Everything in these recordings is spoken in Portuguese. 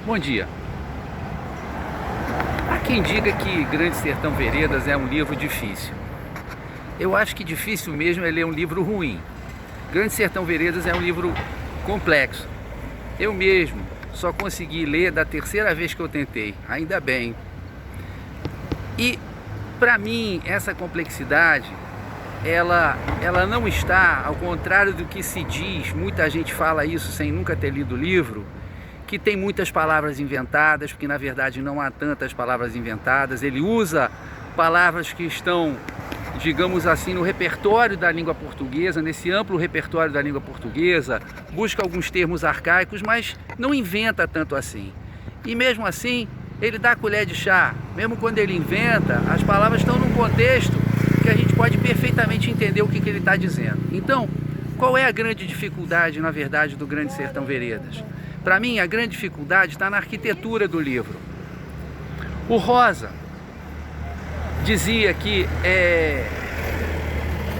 Bom dia. Há quem diga que Grande Sertão Veredas é um livro difícil. Eu acho que difícil mesmo é ler um livro ruim. Grande Sertão Veredas é um livro complexo. Eu mesmo só consegui ler da terceira vez que eu tentei, ainda bem. E para mim essa complexidade, ela não está, ao contrário do que se diz, muita gente fala isso sem nunca ter lido o livro, que tem muitas palavras inventadas, porque na verdade não há tantas palavras inventadas. Ele usa palavras que estão, digamos assim, no repertório da língua portuguesa, nesse amplo repertório da língua portuguesa, busca alguns termos arcaicos, mas não inventa tanto assim. E mesmo assim, ele dá colher de chá. Mesmo quando ele inventa, as palavras estão num contexto que a gente pode perfeitamente entender o que ele está dizendo. Então, qual é a grande dificuldade, na verdade, do Grande Sertão Veredas? Para mim, a grande dificuldade está na arquitetura do livro. O Rosa dizia que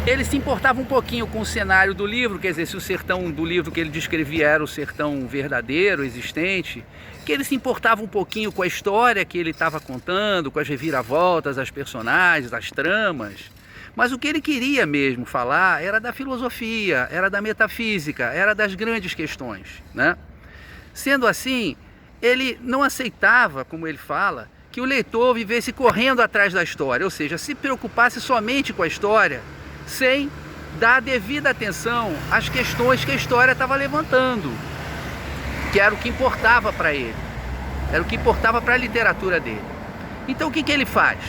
ele se importava um pouquinho com o cenário do livro, quer dizer, se o sertão do livro que ele descrevia era o sertão verdadeiro, existente, que ele se importava um pouquinho com a história que ele estava contando, com as reviravoltas, as personagens, as tramas. Mas o que ele queria mesmo falar era da filosofia, era da metafísica, era das grandes questões, né? Sendo assim, ele não aceitava, como ele fala, que o leitor vivesse correndo atrás da história, ou seja, se preocupasse somente com a história, sem dar devida atenção às questões que a história estava levantando, que era o que importava para ele, era o que importava para a literatura dele. Então o que ele faz?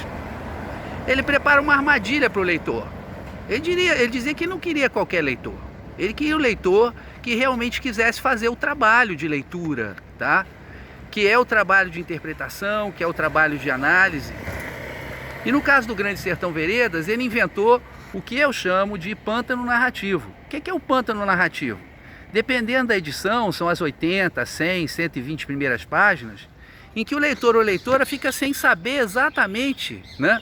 Ele prepara uma armadilha para o leitor. Ele dizia que não queria qualquer leitor. Ele queria um leitor que realmente quisesse fazer o trabalho de leitura, tá? Que é o trabalho de interpretação, que é o trabalho de análise. E no caso do Grande Sertão Veredas, ele inventou o que eu chamo de pântano narrativo. O que é o pântano narrativo? Dependendo da edição, são as 80, 100, 120 primeiras páginas, em que o leitor ou leitora fica sem saber exatamente, né,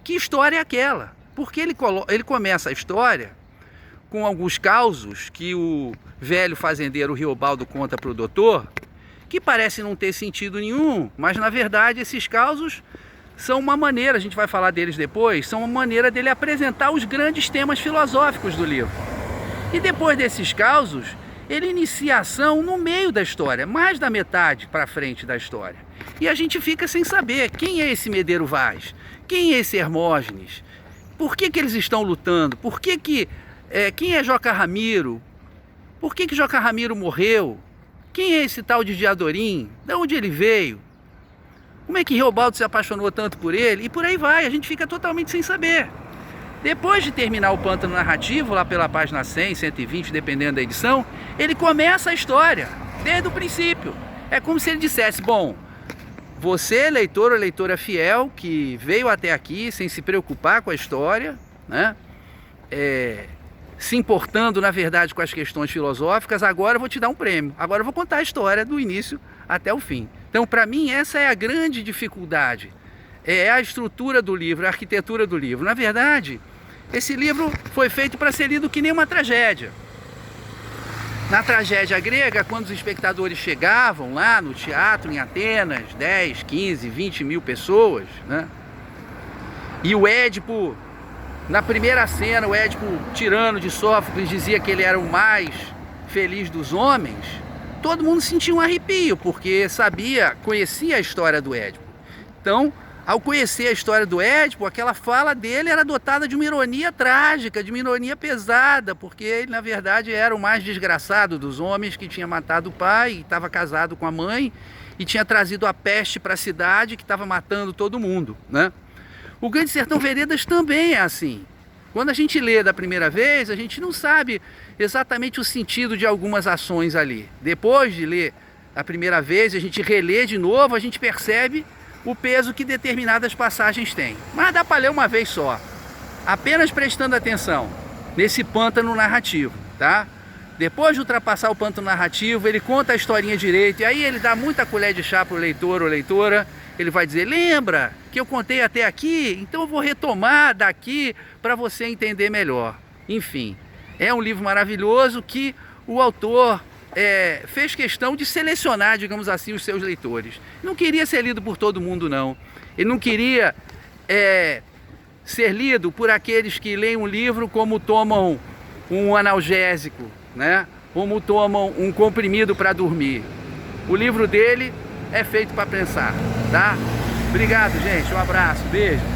que história é aquela. Porque ele começa a história com alguns causos que o velho fazendeiro Riobaldo conta para o doutor, que parece não ter sentido nenhum, mas na verdade esses causos são uma maneira, a gente vai falar deles depois, são uma maneira dele apresentar os grandes temas filosóficos do livro. E depois desses causos, ele inicia a ação no meio da história, mais da metade para frente da história. E a gente fica sem saber quem é esse Medeiro Vaz, quem é esse Hermógenes, por que eles estão lutando, quem é Joca Ramiro, por que Joca Ramiro morreu, quem é esse tal de Diadorim, de onde ele veio, como é que Riobaldo se apaixonou tanto por ele, e por aí vai, a gente fica totalmente sem saber. Depois de terminar o pântano narrativo, lá pela página 100, 120, dependendo da edição, ele começa a história, desde o princípio. É como se ele dissesse, bom, você, leitor ou leitora fiel, que veio até aqui sem se preocupar com a história, né? Se importando, na verdade, com as questões filosóficas, agora eu vou te dar um prêmio. Agora eu vou contar a história do início até o fim. Então, para mim, essa é a grande dificuldade. É a estrutura do livro, a arquitetura do livro. Na verdade, esse livro foi feito para ser lido que nem uma tragédia. Na tragédia grega, quando os espectadores chegavam lá no teatro em Atenas, 10, 15, 20 mil pessoas, né? E o Édipo, na primeira cena, o Édipo, tirano de Sófocles, dizia que ele era o mais feliz dos homens. Todo mundo sentia um arrepio, porque conhecia a história do Édipo. Então, ao conhecer a história do Édipo, aquela fala dele era dotada de uma ironia trágica, de uma ironia pesada, porque ele, na verdade, era o mais desgraçado dos homens, que tinha matado o pai, estava casado com a mãe, e tinha trazido a peste para a cidade, que estava matando todo mundo, né? O Grande Sertão Veredas também é assim. Quando a gente lê da primeira vez, a gente não sabe exatamente o sentido de algumas ações ali. Depois de ler a primeira vez, a gente relê de novo, a gente percebe o peso que determinadas passagens têm. Mas dá para ler uma vez só, apenas prestando atenção nesse pântano narrativo, tá? Depois de ultrapassar o pântano narrativo, ele conta a historinha direito, e aí ele dá muita colher de chá para o leitor ou leitora. Ele vai dizer, lembra que eu contei até aqui? Então eu vou retomar daqui para você entender melhor. Enfim, é um livro maravilhoso que o autor fez questão de selecionar, digamos assim, os seus leitores. Não queria ser lido por todo mundo, não. Ele não queria ser lido por aqueles que leem um livro como tomam um analgésico, né? Como tomam um comprimido para dormir. O livro dele é feito para pensar, tá? Obrigado, gente. Um abraço, beijo.